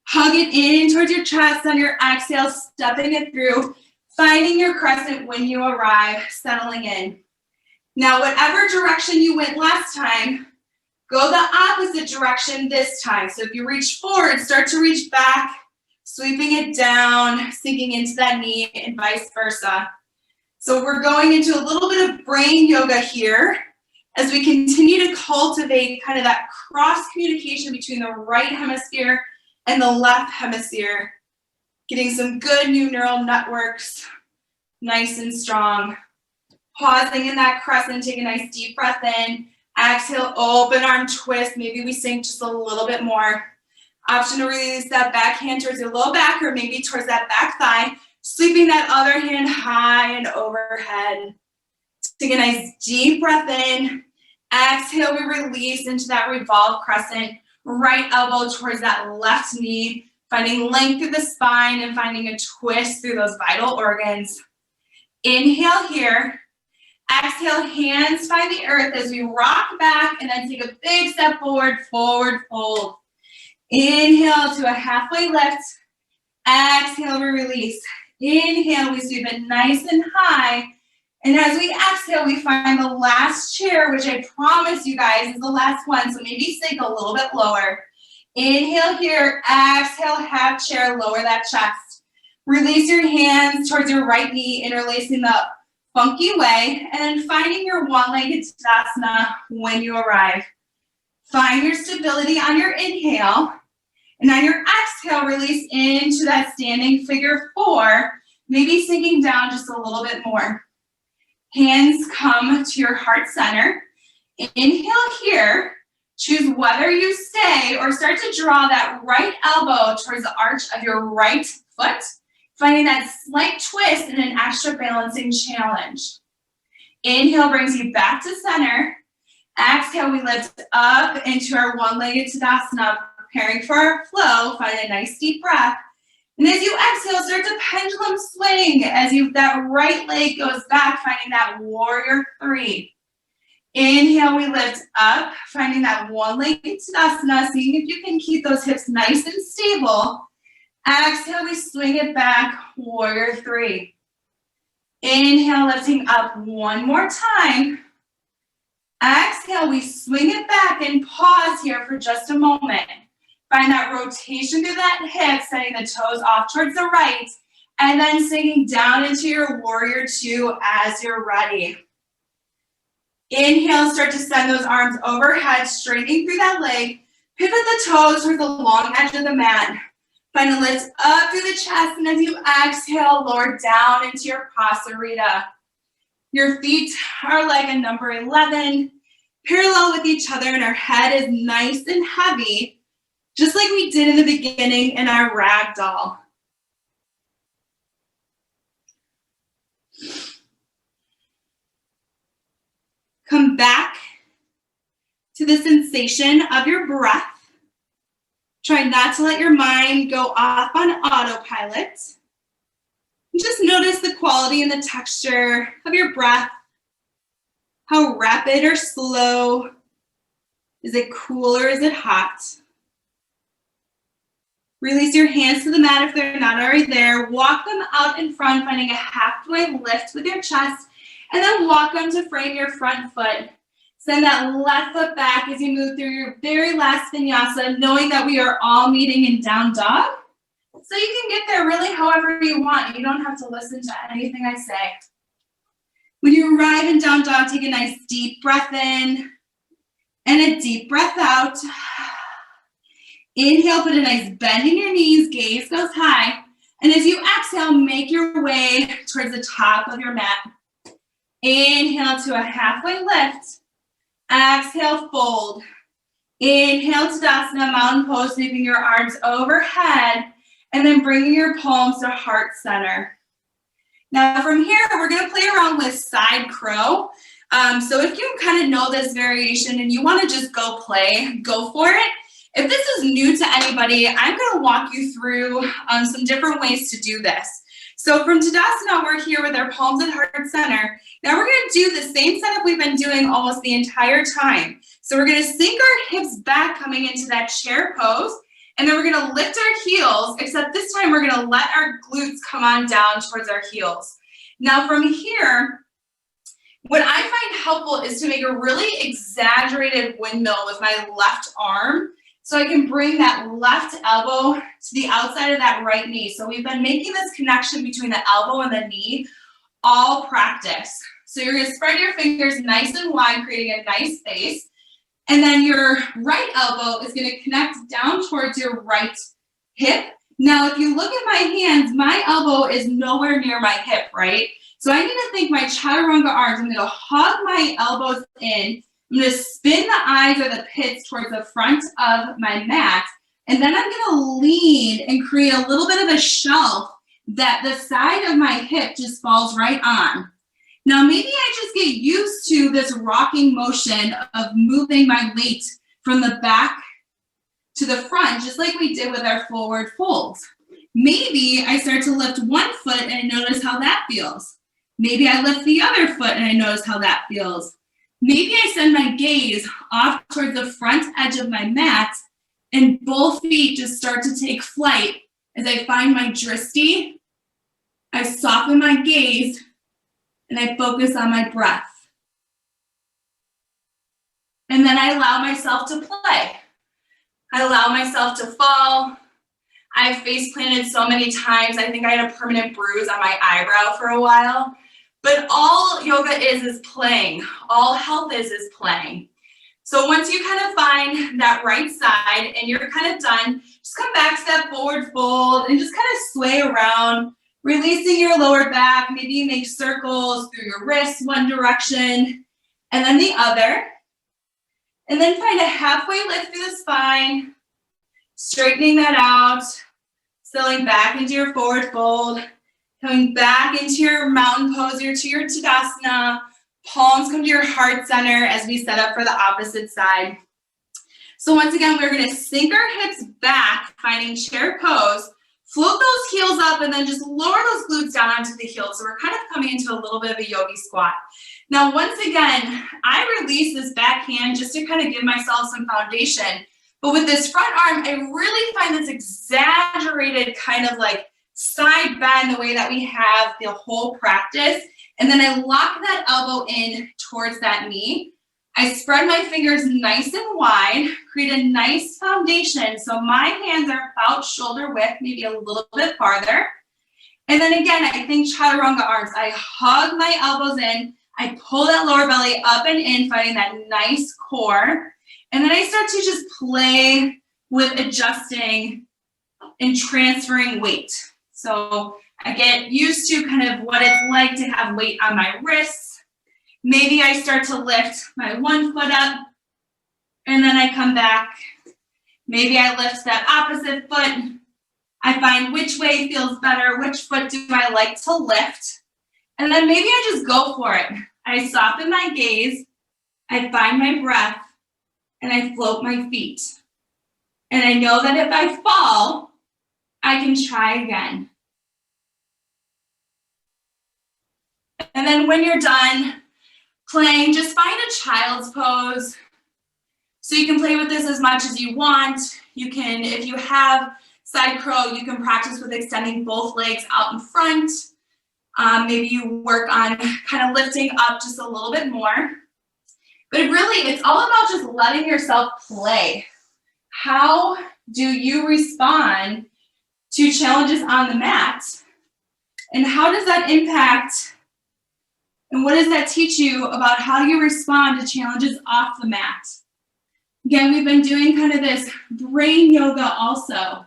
Hug it in towards your chest on your exhale, stepping it through, finding your crescent when you arrive, settling in. Now, whatever direction you went last time, go the opposite direction this time. So if you reach forward, start to reach back, sweeping it down, sinking into that knee, and vice versa. So we're going into a little bit of brain yoga here as we continue to cultivate kind of that cross communication between the right hemisphere and the left hemisphere, getting some good new neural networks, nice and strong. Pausing in that crescent, take a nice deep breath in. Exhale, open arm twist. Maybe we sink just a little bit more. Option to release that back hand towards your low back or maybe towards that back thigh. Sweeping that other hand high and overhead. Take a nice deep breath in. Exhale, we release into that revolved crescent. Right elbow towards that left knee. Finding length through the spine and finding a twist through those vital organs. Inhale here. Exhale, hands find the earth as we rock back and then take a big step forward, forward fold. Inhale to a halfway lift. Exhale, we release. Inhale, we sweep it nice and high. And as we exhale, we find the last chair, which I promise you guys is the last one. So maybe sink a little bit lower. Inhale here, exhale, half chair, lower that chest. Release your hands towards your right knee, interlacing the funky way, and then finding your one-legged Tadasana when you arrive. Find your stability on your inhale, and on your exhale, release into that standing figure four, maybe sinking down just a little bit more. Hands come to your heart center. Inhale here. Choose whether you stay or start to draw that right elbow towards the arch of your right foot, finding that slight twist and an extra balancing challenge. Inhale brings you back to center. Exhale, we lift up into our one-legged Tadasana, preparing for our flow. Find a nice deep breath. And as you exhale, start to pendulum swing as that right leg goes back, finding that warrior three. Inhale, we lift up, finding that one-legged Tadasana, seeing if you can keep those hips nice and stable. Exhale, we swing it back, warrior three. Inhale, lifting up one more time. Exhale, we swing it back and pause here for just a moment. Find that rotation through that hip, setting the toes off towards the right, and then sinking down into your warrior two as you're ready. Inhale, start to send those arms overhead, straightening through that leg. Pivot the toes towards the long edge of the mat. Find a lift up through the chest, and as you exhale, lower down into your Pasarita. Your feet are like a number 11, parallel with each other, and our head is nice and heavy, just like we did in the beginning in our ragdoll. Come back to the sensation of your breath. Try not to let your mind go off on autopilot. Just notice the quality and the texture of your breath. How rapid or slow? Is it cool or is it hot? Release your hands to the mat if they're not already there. Walk them out in front, finding a halfway lift with your chest, and then walk them to frame your front foot. Send that left foot back as you move through your very last vinyasa, knowing that we are all meeting in down dog. So you can get there really however you want. You don't have to listen to anything I say. When you arrive in down dog, take a nice deep breath in and a deep breath out. Inhale, put a nice bend in your knees, gaze goes high. And as you exhale, make your way towards the top of your mat. Inhale to a halfway lift. Exhale, fold. Inhale, Tadasana, mountain pose, sweeping your arms overhead, and then bringing your palms to heart center. Now from here, we're gonna play around with side crow. So if you kind of know this variation and you wanna just go play, go for it. If this is new to anybody, I'm gonna walk you through some different ways to do this. So from Tadasana, we're here with our palms at heart center. Now we're gonna do the same setup we've been doing almost the entire time. So we're gonna sink our hips back coming into that chair pose, and then we're gonna lift our heels, except this time we're gonna let our glutes come on down towards our heels. Now from here, what I find helpful is to make a really exaggerated windmill with my left arm, so I can bring that left elbow to the outside of that right knee. So we've been making this connection between the elbow and the knee all practice. So you're gonna spread your fingers nice and wide, creating a nice face. And then your right elbow is gonna connect down towards your right hip. Now, if you look at my hands, my elbow is nowhere near my hip, right? So I need to think my chaturanga arms. I'm gonna hug my elbows in. I'm gonna spin the eyes or the pits towards the front of my mat, and then I'm gonna lean and create a little bit of a shelf that the side of my hip just falls right on. Now, maybe I just get used to this rocking motion of moving my weight from the back to the front, just like we did with our forward folds. Maybe I start to lift one foot and I notice how that feels. Maybe I lift the other foot and I notice how that feels. Maybe I send my gaze off towards the front edge of my mat and both feet just start to take flight as I find my dristi. I soften my gaze and I focus on my breath. And then I allow myself to play. I allow myself to fall. I've face planted so many times. I think I had a permanent bruise on my eyebrow for a while. But all yoga is playing. All health is playing. So once you kind of find that right side and you're kind of done, just come back to that forward fold and just kind of sway around, releasing your lower back. Maybe you make circles through your wrists one direction and then the other. And then find a halfway lift through the spine, straightening that out, settling back into your forward fold, coming back into your mountain pose or to your Tadasana. Palms come to your heart center as we set up for the opposite side. So once again, we're going to sink our hips back, finding chair pose, float those heels up, and then just lower those glutes down onto the heels. So we're kind of coming into a little bit of a yogi squat. Now, once again, I release this back hand just to kind of give myself some foundation. But with this front arm, I really find this exaggerated kind of like side bend the way that we have the whole practice. And then I lock that elbow in towards that knee. I spread my fingers nice and wide, create a nice foundation. So my hands are about shoulder width, maybe a little bit farther. And then again, I think chaturanga arms. I hug my elbows in. I pull that lower belly up and in, finding that nice core. And then I start to just play with adjusting and transferring weight. So I get used to kind of what it's like to have weight on my wrists. Maybe I start to lift my one foot up and then I come back. Maybe I lift that opposite foot. I find which way feels better, which foot do I like to lift. And then maybe I just go for it. I soften my gaze, I find my breath, and I float my feet. And I know that if I fall, I can try again. And then when you're done playing, just find a child's pose. So you can play with this as much as you want. You can, if you have side crow, you can practice with extending both legs out in front. Maybe you work on kind of lifting up just a little bit more. But really, it's all about just letting yourself play. How do you respond to challenges on the mat? And how does that impact, and what does that teach you about how you respond to challenges off the mat? Again, we've been doing kind of this brain yoga also.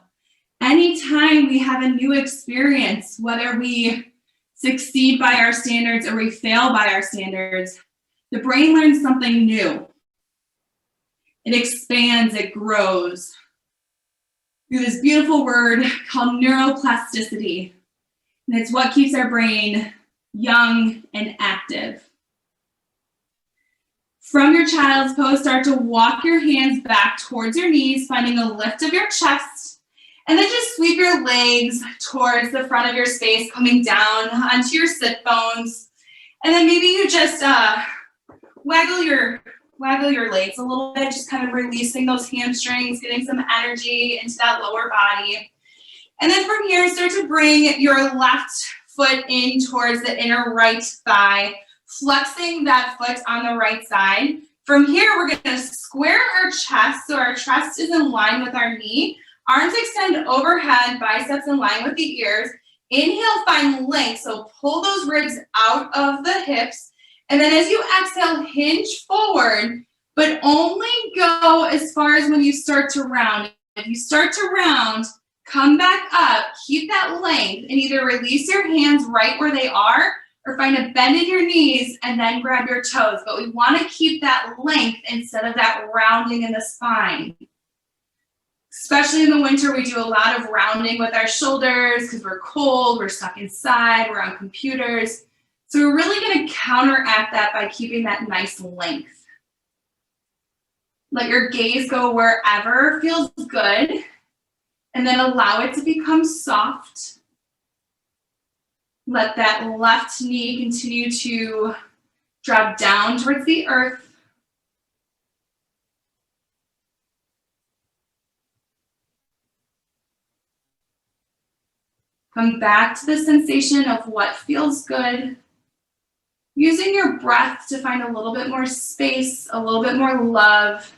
Anytime we have a new experience, whether we succeed by our standards or we fail by our standards, the brain learns something new. It expands, it grows through this beautiful word called neuroplasticity. And it's what keeps our brain young and active. From your child's pose, start to walk your hands back towards your knees, finding a lift of your chest. And then just sweep your legs towards the front of your space, coming down onto your sit bones. And then maybe you just waggle your legs a little bit, just kind of releasing those hamstrings, getting some energy into that lower body. And then from here, start to bring your left foot in towards the inner right thigh, flexing that foot on the right side. From here, we're going to square our chest so our chest is in line with our knee. Arms extend overhead, biceps in line with the ears. Inhale, find length, so pull those ribs out of the hips. And then as you exhale, hinge forward, but only go as far as when you start to round. If you start to round, come back up, keep that length, and either release your hands right where they are or find a bend in your knees and then grab your toes. But we want to keep that length instead of that rounding in the spine. Especially in the winter, we do a lot of rounding with our shoulders because we're cold, we're stuck inside, we're on computers. So we're really going to counteract that by keeping that nice length. Let your gaze go wherever feels good, and then allow it to become soft. Let that left knee continue to drop down towards the earth. Come back to the sensation of what feels good. Using your breath to find a little bit more space, a little bit more love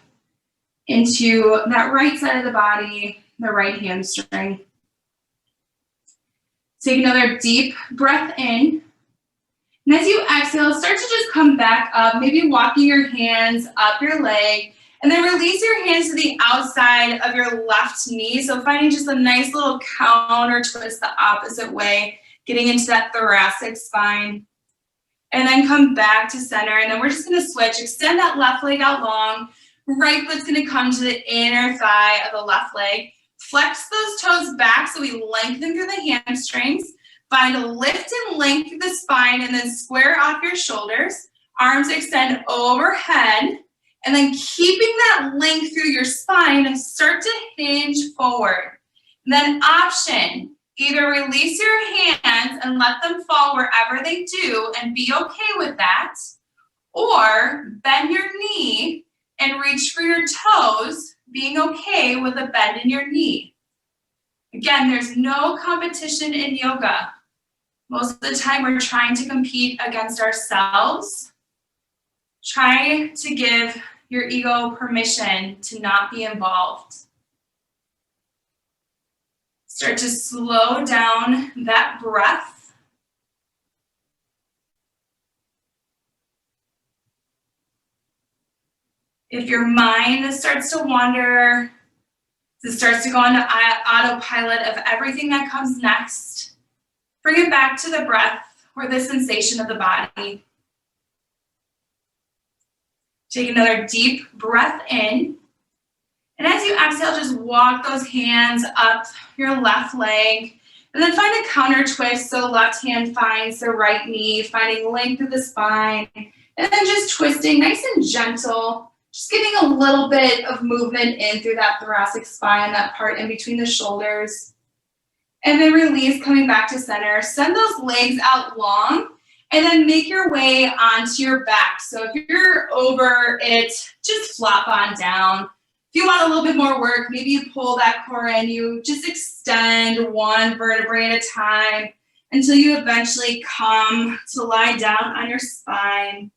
into that right side of the body, the right hamstring. Take another deep breath in. And as you exhale, start to just come back up, maybe walking your hands up your leg, and then release your hands to the outside of your left knee. So finding just a nice little counter twist the opposite way, getting into that thoracic spine. And then come back to center, and then we're just gonna switch. Extend that left leg out long. Right foot's gonna come to the inner thigh of the left leg. Flex those toes back so we lengthen through the hamstrings. Find a lift and length through the spine, and then square off your shoulders. Arms extend overhead, and then keeping that length through your spine, start to hinge forward. And then option. Either release your hands and let them fall wherever they do and be okay with that, or bend your knee and reach for your toes, being okay with a bend in your knee. Again, there's no competition in yoga. Most of the time we're trying to compete against ourselves. Try to give your ego permission to not be involved. Start to slow down that breath. If your mind starts to wander, it starts to go into autopilot of everything that comes next, bring it back to the breath or the sensation of the body. Take another deep breath in. And as you exhale, just walk those hands up your left leg. And then find a counter twist, so left hand finds the right knee, finding length of the spine. And then just twisting nice and gentle, just getting a little bit of movement in through that thoracic spine, that part in between the shoulders. And then release, coming back to center. Send those legs out long, and then make your way onto your back. So if you're over it, just flop on down. If you want a little bit more work, maybe you pull that core in, you just extend one vertebrae at a time until you eventually come to lie down on your spine.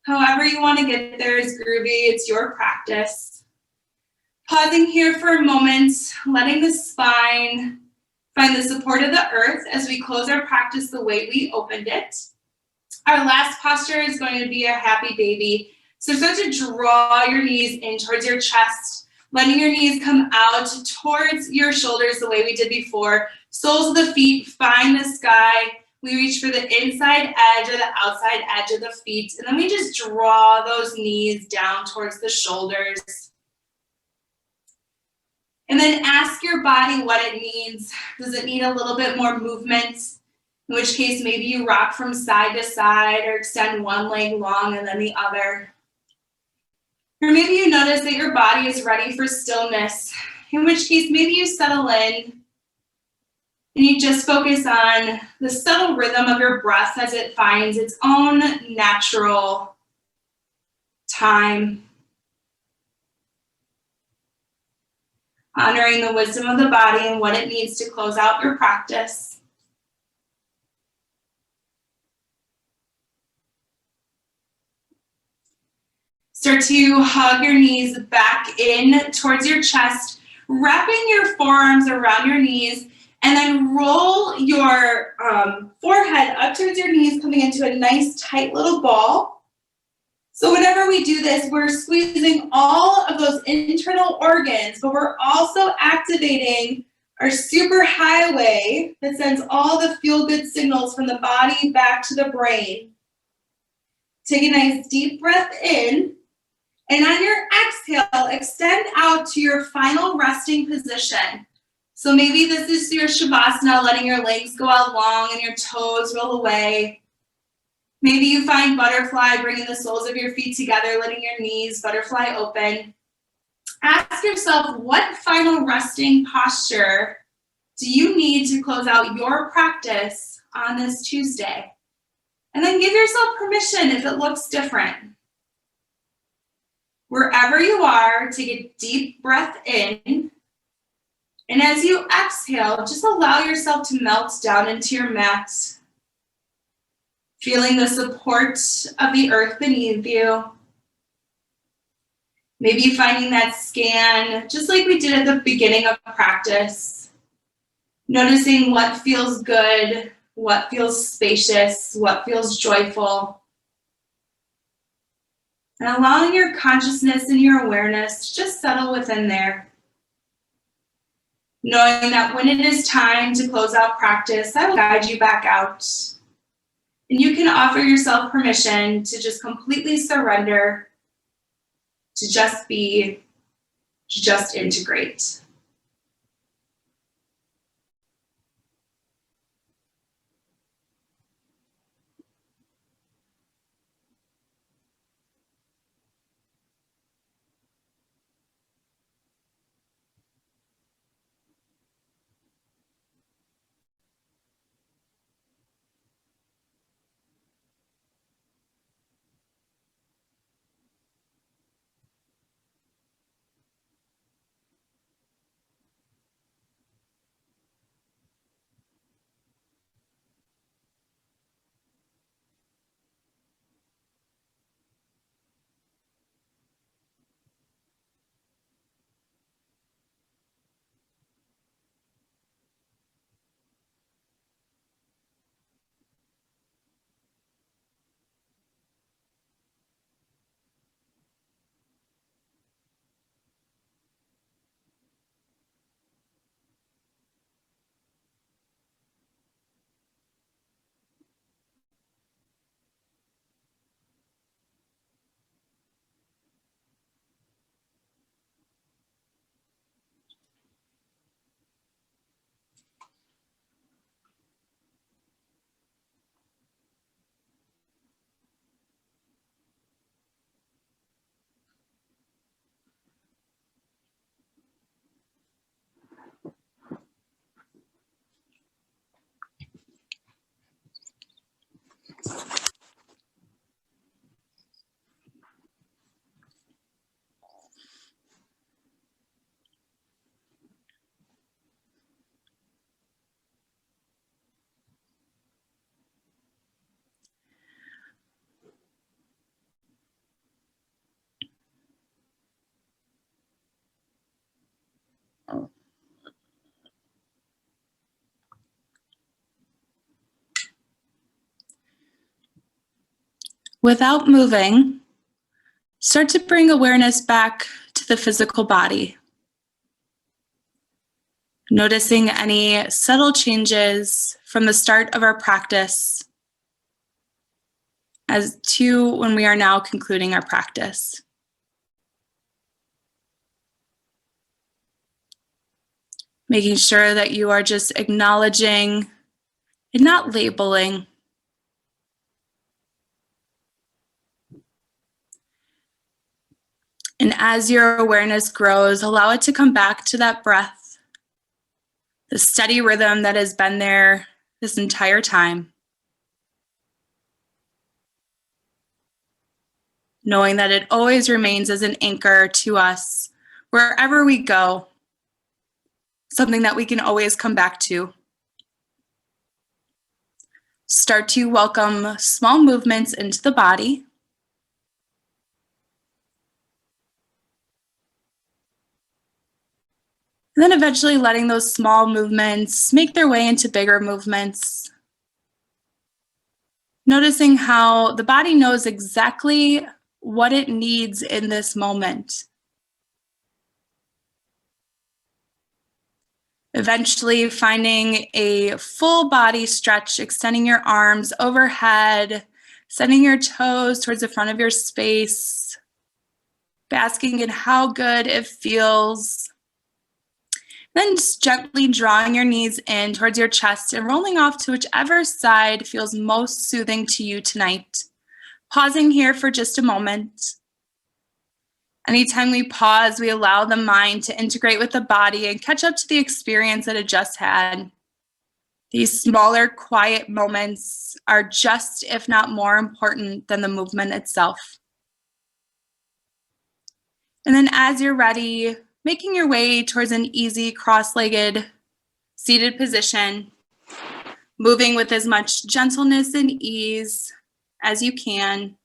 However you want to get there is groovy, it's your practice. Pausing here for a moment, letting the spine find the support of the earth as we close our practice the way we opened it. Our last posture is going to be a happy baby. So start to draw your knees in towards your chest, letting your knees come out towards your shoulders the way we did before. Soles of the feet find the sky. We reach for the inside edge or the outside edge of the feet, and then we just draw those knees down towards the shoulders. And then ask your body what it needs. Does it need a little bit more movement? In which case, maybe you rock from side to side or extend one leg long and then the other. Or maybe you notice that your body is ready for stillness, in which case maybe you settle in and you just focus on the subtle rhythm of your breath as it finds its own natural time. Honoring the wisdom of the body and what it needs to close out your practice. Start to hug your knees back in towards your chest, wrapping your forearms around your knees, and then roll your forehead up towards your knees, coming into a nice tight little ball. So whenever we do this, we're squeezing all of those internal organs, but we're also activating our superhighway that sends all the feel-good signals from the body back to the brain. Take a nice deep breath in. And on your exhale, extend out to your final resting position. So maybe this is your Shavasana, letting your legs go out long and your toes roll away. Maybe you find butterfly, bringing the soles of your feet together, letting your knees butterfly open. Ask yourself, what final resting posture do you need to close out your practice on this Tuesday? And then give yourself permission if it looks different. Wherever you are, take a deep breath in. And as you exhale, just allow yourself to melt down into your mat, feeling the support of the earth beneath you. Maybe finding that scan, just like we did at the beginning of practice. Noticing what feels good, what feels spacious, what feels joyful. And allowing your consciousness and your awareness to just settle within there. Knowing that when it is time to close out practice, I will guide you back out. And you can offer yourself permission to just completely surrender, to just be, to just integrate. Without moving, start to bring awareness back to the physical body. Noticing any subtle changes from the start of our practice as to when we are now concluding our practice. Making sure that you are just acknowledging and not labeling. And as your awareness grows, allow it to come back to that breath, the steady rhythm that has been there this entire time. Knowing that it always remains as an anchor to us wherever we go, something that we can always come back to. Start to welcome small movements into the body. And then eventually letting those small movements make their way into bigger movements. Noticing how the body knows exactly what it needs in this moment. Eventually finding a full body stretch, extending your arms overhead, sending your toes towards the front of your space, basking in how good it feels. Then just gently drawing your knees in towards your chest and rolling off to whichever side feels most soothing to you tonight. Pausing here for just a moment. Anytime we pause, we allow the mind to integrate with the body and catch up to the experience that it just had. These smaller, quiet moments are just, if not more important than the movement itself. And then as you're ready, making your way towards an easy cross-legged seated position, moving with as much gentleness and ease as you can,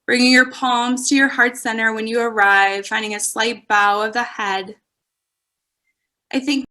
bringing your palms to your heart center when you arrive, finding a slight bow of the head. I think